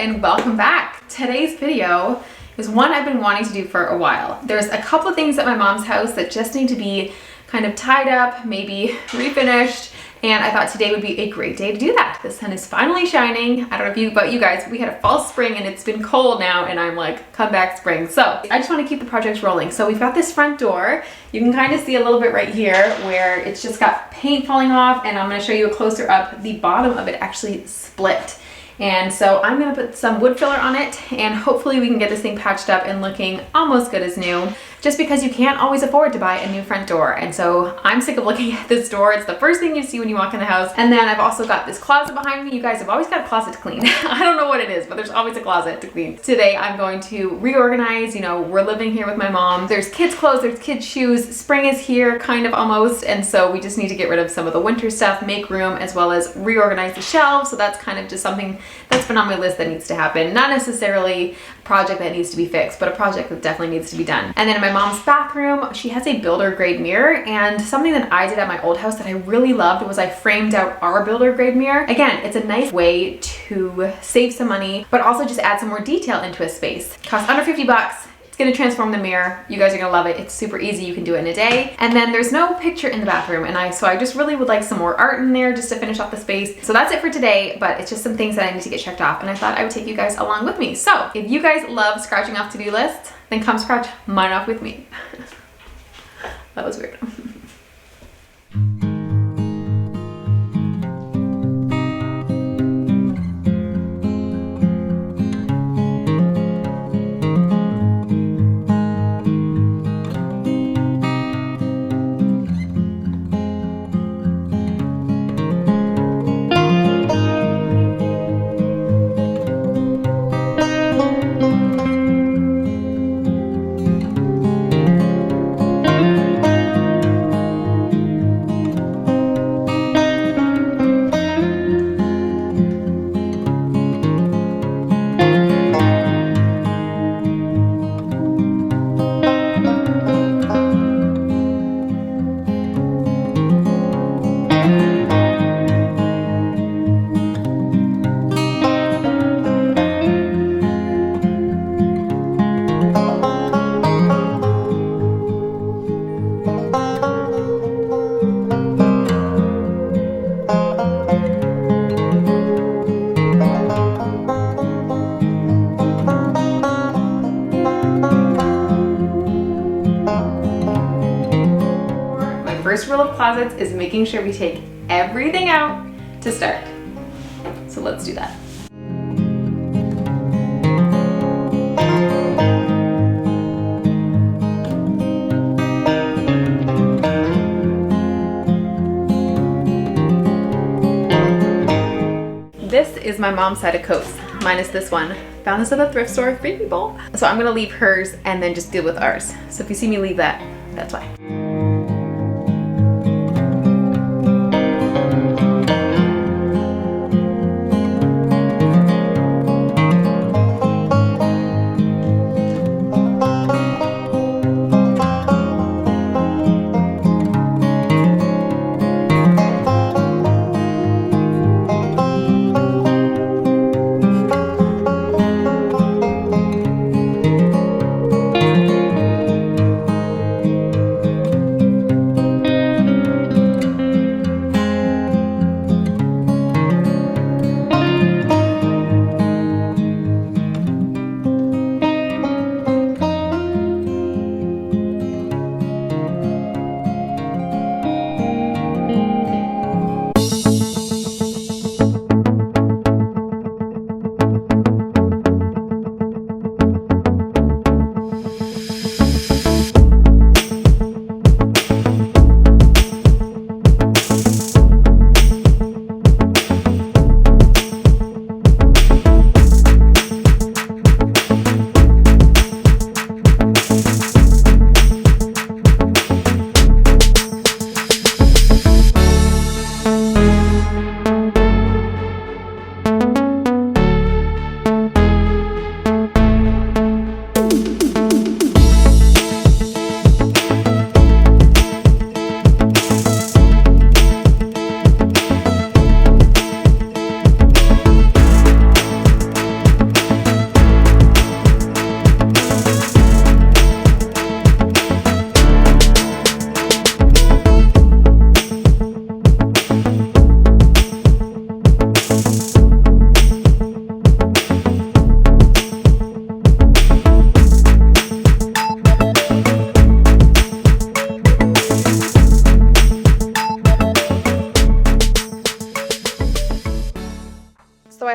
and welcome back. Today's video is one I've been wanting to do for a while. There's a couple of things at my mom's house that just need to be kind of tied up, maybe refinished, and I thought today would be a great day to do that. The sun is finally shining. I don't know about you guys, we had a false spring and it's been cold now and I'm like, come back spring. So I just want to keep the projects rolling. So we've got this front door. You can kind of see a little bit right here where it's just got paint falling off, and I'm going to show you a closer up. The bottom of it actually split. And so I'm gonna put some wood filler on it and hopefully we can get this thing patched up and looking almost good as new, just because you can't always afford to buy a new front door. And so I'm sick of looking at this door. It's the first thing you see when you walk in the house. And then I've also got this closet behind me. You guys have always got a closet to clean. I don't know what it is, but there's always a closet to clean. Today I'm going to reorganize. You know, we're living here with my mom. There's kids' clothes, there's kids' shoes. Spring is here, kind of almost. And so we just need to get rid of some of the winter stuff, make room, as well as reorganize the shelves. So that's kind of just something that's been on my list that needs to happen. Not necessarily a project that needs to be fixed, but a project that definitely needs to be done. And then in my mom's bathroom, she has a builder grade mirror, and something that I did at my old house that I really loved was I framed out our builder grade mirror. Again, it's a nice way to save some money, but also just add some more detail into a space. Costs under 50 bucks. It's gonna transform the mirror. You guys are gonna love it. It's super easy. You can do it in a day. And then there's no picture in the bathroom, and so I just really would like some more art in there just to finish off the space. So that's it for today, but it's just some things that I need to get checked off, and I thought I would take you guys along with me. So if you guys love scratching off to-do lists, then come scratch mine off with me. That was weird. First rule of closets is making sure we take everything out to start. So let's do that. This is my mom's side of coats, minus this one. Found this at the thrift store, free people. So I'm gonna leave hers and then just deal with ours. So if you see me leave that, that's why.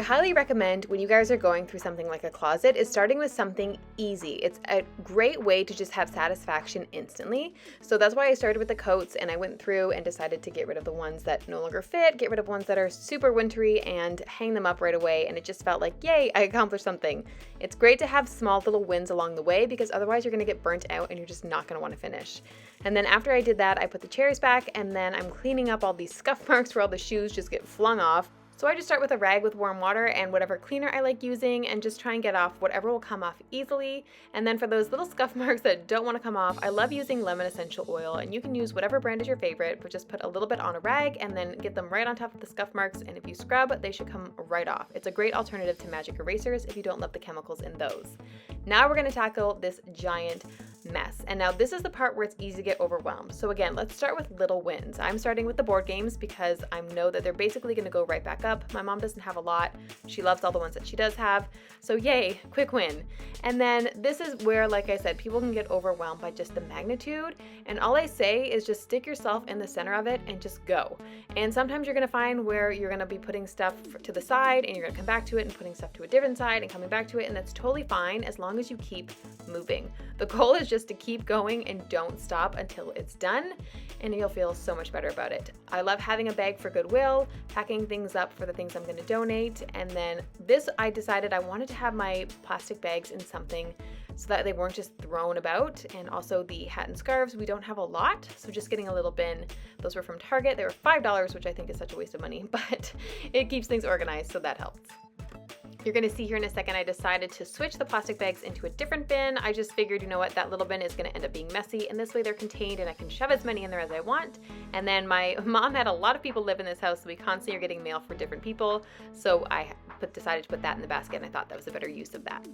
I highly recommend when you guys are going through something like a closet is starting with something easy. It's a great way to just have satisfaction instantly. So that's why I started with the coats, and I went through and decided to get rid of the ones that no longer fit, get rid of ones that are super wintry, and hang them up right away. And it just felt like, yay, I accomplished something. It's great to have small little wins along the way because otherwise you're gonna get burnt out and you're just not gonna wanna finish. And then after I did that, I put the chairs back, and then I'm cleaning up all these scuff marks where all the shoes just get flung off. So I just start with a rag with warm water and whatever cleaner I like using and just try and get off whatever will come off easily. And then for those little scuff marks that don't want to come off, I love using lemon essential oil, and you can use whatever brand is your favorite, but just put a little bit on a rag and then get them right on top of the scuff marks, and if you scrub, they should come right off. It's a great alternative to magic erasers if you don't love the chemicals in those. Now we're going to tackle this giant mess. And now this is the part where it's easy to get overwhelmed. So again, let's start with little wins. I'm starting with the board games because I know that they're basically going to go right back up. My mom doesn't have a lot. She loves all the ones that she does have. So yay, quick win. And then this is where, like I said, people can get overwhelmed by just the magnitude. And all I say is just stick yourself in the center of it and just go. And sometimes you're going to find where you're going to be putting stuff to the side and you're going to come back to it and putting stuff to a different side and coming back to it. And that's totally fine as long as you keep moving. The goal is just to keep going and don't stop until it's done, and you'll feel so much better about it. I love having a bag for Goodwill, packing things up for the things I'm going to donate, and then this, I decided I wanted to have my plastic bags in something so that they weren't just thrown about. And also the hat and scarves, we don't have a lot, so just getting a little bin. Those were from Target. They were $5, which I think is such a waste of money, but it keeps things organized, so that helps. You're going to see here in a second, I decided to switch the plastic bags into a different bin. I just figured, you know what, that little bin is going to end up being messy, and this way they're contained and I can shove as many in there as I want. And then my mom had a lot of people live in this house, so we constantly are getting mail for different people. So I decided to put that in the basket, and I thought that was a better use of that.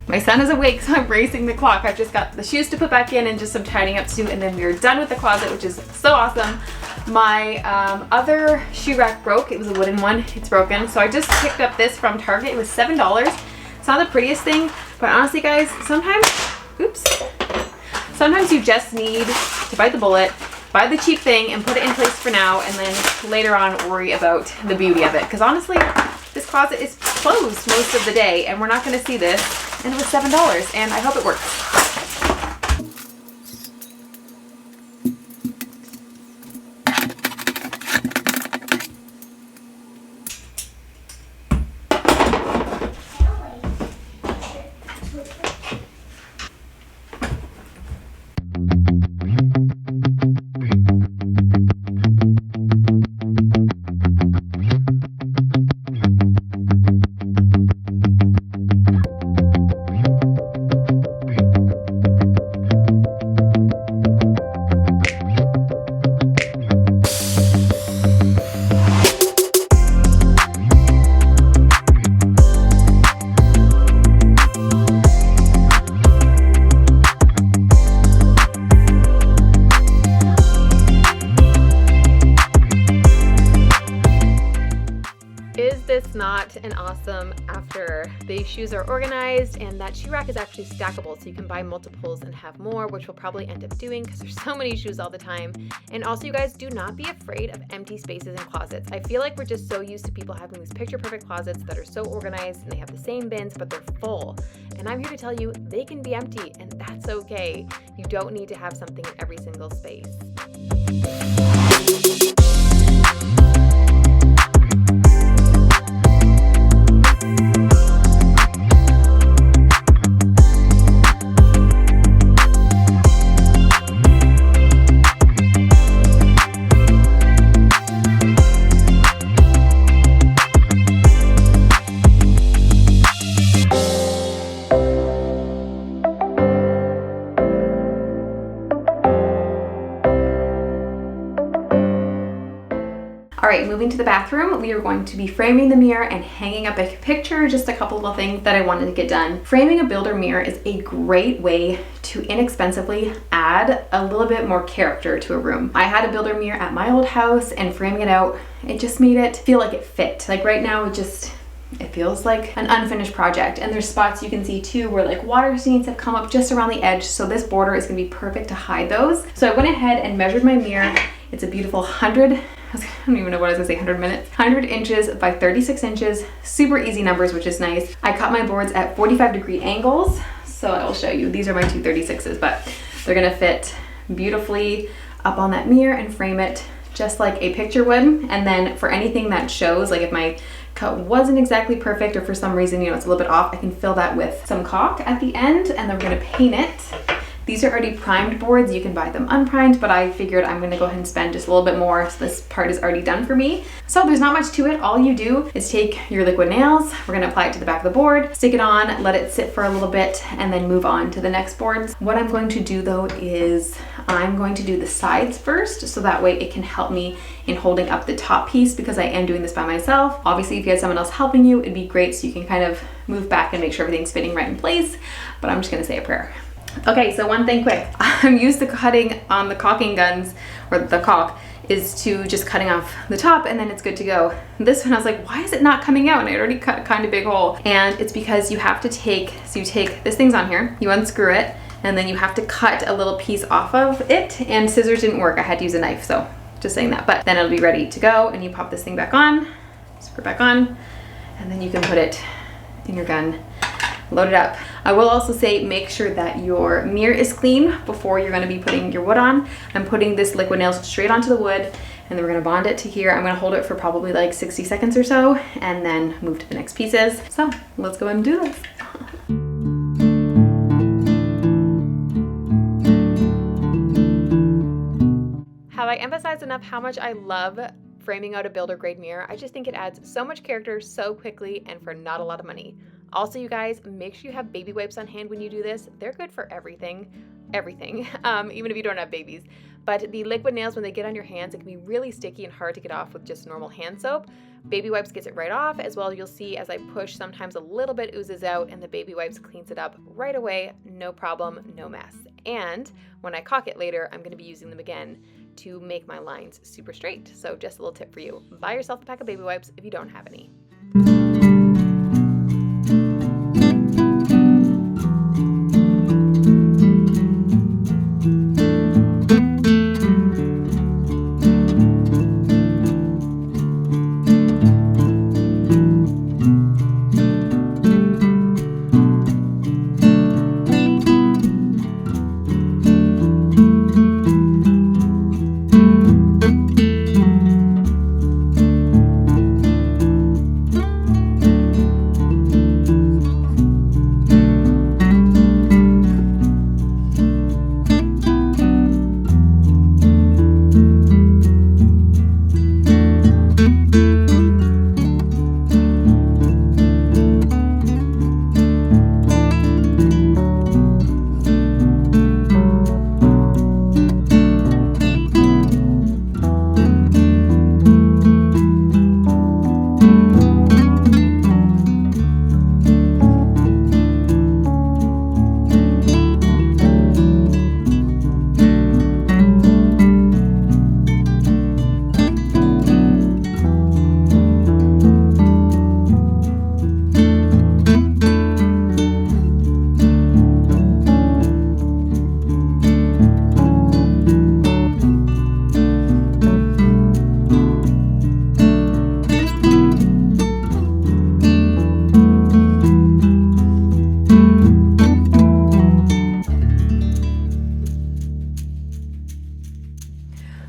My son is awake, so I'm racing the clock. I've just got the shoes to put back in and just some tidying up to do, and then we're done with the closet, which is so awesome. My other shoe rack broke. It was a wooden one. It's broken. So I just picked up this from Target. It was $7. It's not the prettiest thing, but honestly, guys, sometimes you just need to bite the bullet, buy the cheap thing, and put it in place for now, and then later on worry about the beauty of it. Because honestly, this closet is closed most of the day, and we're not going to see this. And it was $7, and I hope it works. Not an awesome after the shoes are organized, and that shoe rack is actually stackable, so you can buy multiples and have more, which we'll probably end up doing because there's so many shoes all the time. And also, you guys, do not be afraid of empty spaces in closets. I feel like we're just so used to people having these picture perfect closets that are so organized and they have the same bins, but they're full. And I'm here to tell you they can be empty, and that's okay. You don't need to have something in every single space. Alright, moving to the bathroom, we are going to be framing the mirror and hanging up a picture, just a couple of things that I wanted to get done. Framing a builder mirror is a great way to inexpensively add a little bit more character to a room. I had a builder mirror at my old house, and framing it out, it just made it feel like it fit. Like right now, it feels like an unfinished project. And there's spots you can see too where like water stains have come up just around the edge. So this border is gonna be perfect to hide those. So I went ahead and measured my mirror. It's a beautiful 100, I don't even know what I was gonna say, 100 inches by 36 inches. Super easy numbers, which is nice. I cut my boards at 45-degree angles. So I will show you, these are my 236s, but they're gonna fit beautifully up on that mirror and frame it just like a picture would. And then for anything that shows, like if my cut wasn't exactly perfect or for some reason, you know, it's a little bit off, I can fill that with some caulk at the end, and then we're gonna paint it. These are already primed boards. You can buy them unprimed, but I figured I'm gonna go ahead and spend just a little bit more, so this part is already done for me. So there's not much to it. All you do is take your liquid nails, we're gonna apply it to the back of the board, stick it on, let it sit for a little bit, and then move on to the next boards. What I'm going to do though is I'm going to do the sides first, so that way it can help me in holding up the top piece, because I am doing this by myself. Obviously, if you had someone else helping you, it'd be great, so you can kind of move back and make sure everything's fitting right in place, but I'm just gonna say a prayer. Okay, so one thing quick. I'm used to cutting on the caulking guns, or the caulk, is to just cutting off the top and then it's good to go. This one I was like, why is it not coming out? And I already cut a kind of big hole. And it's because you have to take, so you take, this thing's on here, you unscrew it, and then you have to cut a little piece off of it, and scissors didn't work. I had to use a knife, so just saying that. But then it'll be ready to go, and you pop this thing back on, screw it back on, and then you can put it in your gun. Load it up. I will also say make sure that your mirror is clean before you're going to be putting your wood on. I'm putting this liquid nails straight onto the wood, and then we're going to bond it to here. I'm going to hold it for probably like 60 seconds or so and then move to the next pieces. So let's go ahead and do this. Have I emphasized enough how much I love framing out a builder grade mirror? I just think it adds so much character so quickly and for not a lot of money. Also, you guys, make sure you have baby wipes on hand when you do this. They're good for everything, even if you don't have babies. But the liquid nails, when they get on your hands, it can be really sticky and hard to get off with just normal hand soap. Baby wipes gets it right off. As well, you'll see as I push, sometimes a little bit oozes out, and the baby wipes cleans it up right away. No problem, no mess. And when I caulk it later, I'm gonna be using them again to make my lines super straight. So just a little tip for you. Buy yourself a pack of baby wipes if you don't have any.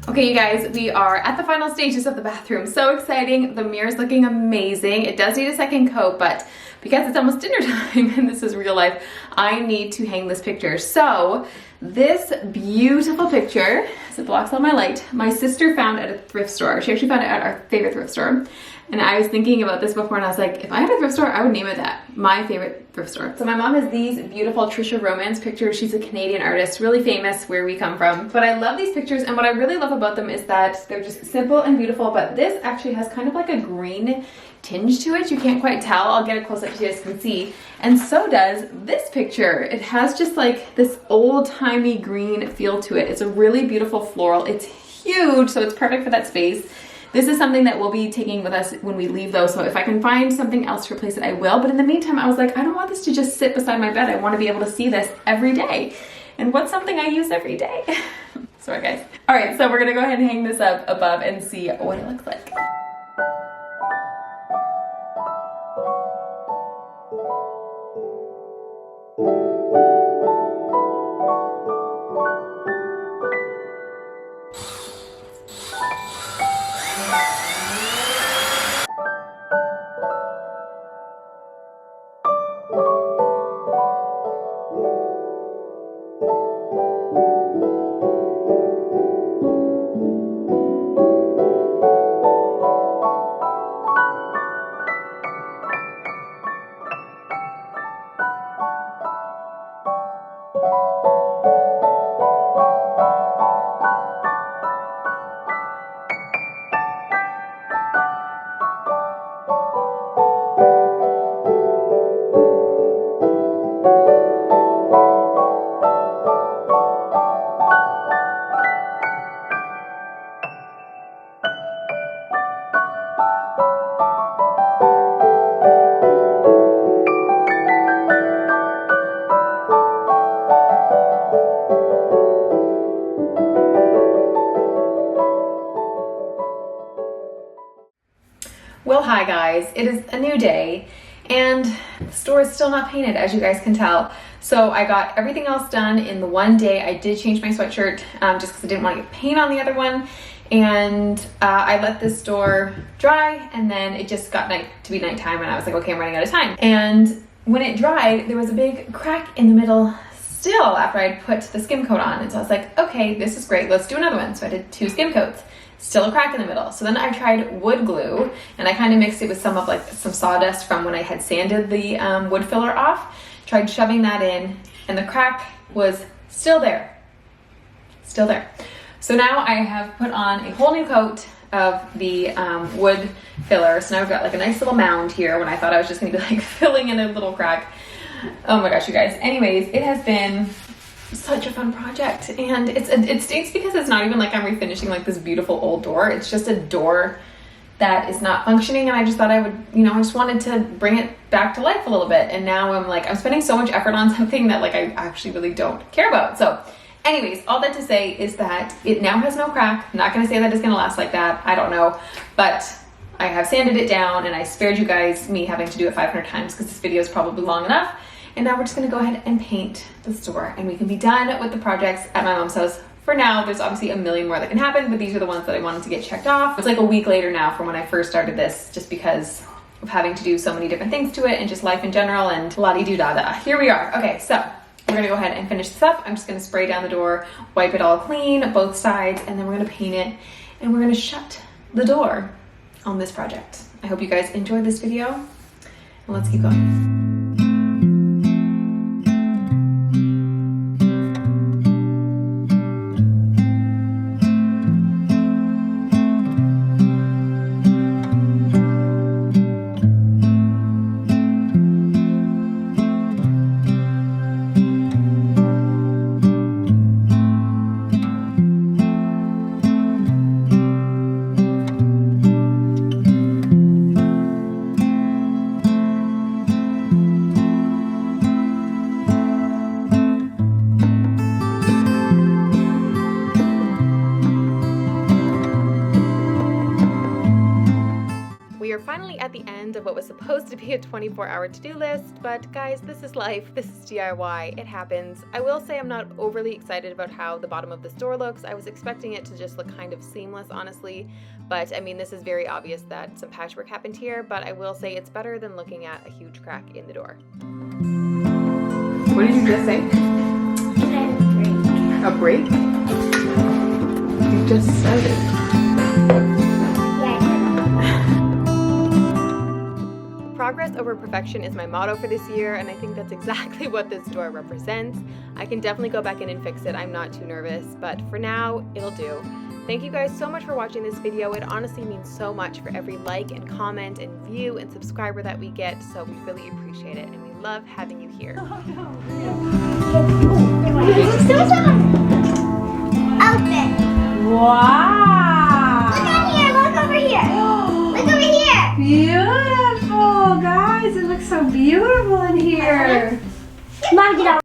Okay, you guys, we are at the final stages of the bathroom. So exciting. The mirror's looking amazing. It does need a second coat, but because it's almost dinner time and this is real life, I need to hang this picture. So this beautiful picture, as it blocks out my light, my sister found at a thrift store. She actually found it at our favorite thrift store. And I was thinking about this before and I was like, if I had a thrift store, I would name it that. My favorite thrift store. So my mom has these beautiful Trisha Romance pictures. She's a Canadian artist, really famous where we come from. But I love these pictures, and what I really love about them is that they're just simple and beautiful, but this actually has kind of like a green tinge to it. You can't quite tell. I'll get a close up so you guys can see. And so does this picture. It has just like this old-timey green feel to it. It's a really beautiful floral. It's huge, so it's perfect for that space. this is something that we'll be taking with us when we leave though, so if I can find something else to replace it, I will. But in the meantime, I was like, I don't want this to just sit beside my bed. I want to be able to see this every day. And what's something I use every day? Sorry guys. All right, so we're gonna go ahead and hang this up above and see what it looks like. Well, hi guys, it is a new day and the store is still not painted, as you guys can tell. So I got everything else done in the one day. I did change my sweatshirt just because I didn't want to get paint on the other one. And I let this door dry, and then it just got to be nighttime, and I was like, okay, I'm running out of time. And when it dried, there was a big crack in the middle still after I'd put the skim coat on. And so I was like, okay, this is great, let's do another one. So I did 2 skim coats. Still a crack in the middle. So then I tried wood glue, and I kind of mixed it with some sawdust from when I had sanded the wood filler off. Tried shoving that in, and the crack was still there. Still there. So now I have put on a whole new coat of the wood filler. So now I've got like a nice little mound here when I thought I was just gonna be like filling in a little crack. Oh my gosh, you guys. Anyways, it has been such a fun project, and it stinks because it's not even like I'm refinishing like this beautiful old door. It's just a door that is not functioning, and I just thought I would, you know, I just wanted to bring it back to life a little bit. And now I'm spending so much effort on something that like I actually really don't care about. So anyways, all that to say is that it now has no crack. I'm not gonna say that it's gonna last like that, I don't know, but I have sanded it down, and I spared you guys me having to do it 500 times because this video is probably long enough. And now we're just gonna go ahead and paint the store, and we can be done with the projects at my mom's house for now. There's obviously a million more that can happen, but these are the ones that I wanted to get checked off. It's like a week later now from when I first started this, just because of having to do so many different things to it and just life in general and la-di-do-da-da. Here we are. Okay, so we're gonna go ahead and finish this up. I'm just gonna spray down the door, wipe it all clean, both sides, and then we're gonna paint it, and we're gonna shut the door on this project. I hope you guys enjoyed this video, and let's keep going. We are finally at the end of what was supposed to be a 24-hour to-do list, but guys, this is life, this is DIY, it happens. I will say I'm not overly excited about how the bottom of this door looks. I was expecting it to just look kind of seamless, honestly, but I mean, this is very obvious that some patchwork happened here, but I will say it's better than looking at a huge crack in the door. What did you just say? A break. A break? You just said it. Progress over perfection is my motto for this year, and I think that's exactly what this door represents. I can definitely go back in and fix it. I'm not too nervous, but for now, it'll do. Thank you guys so much for watching this video. It honestly means so much for every like and comment and view and subscriber that we get, so we really appreciate it, and we love having you here. Outfit. Wow! Look at here, look over here. It looks so beautiful in here. Mom, get out.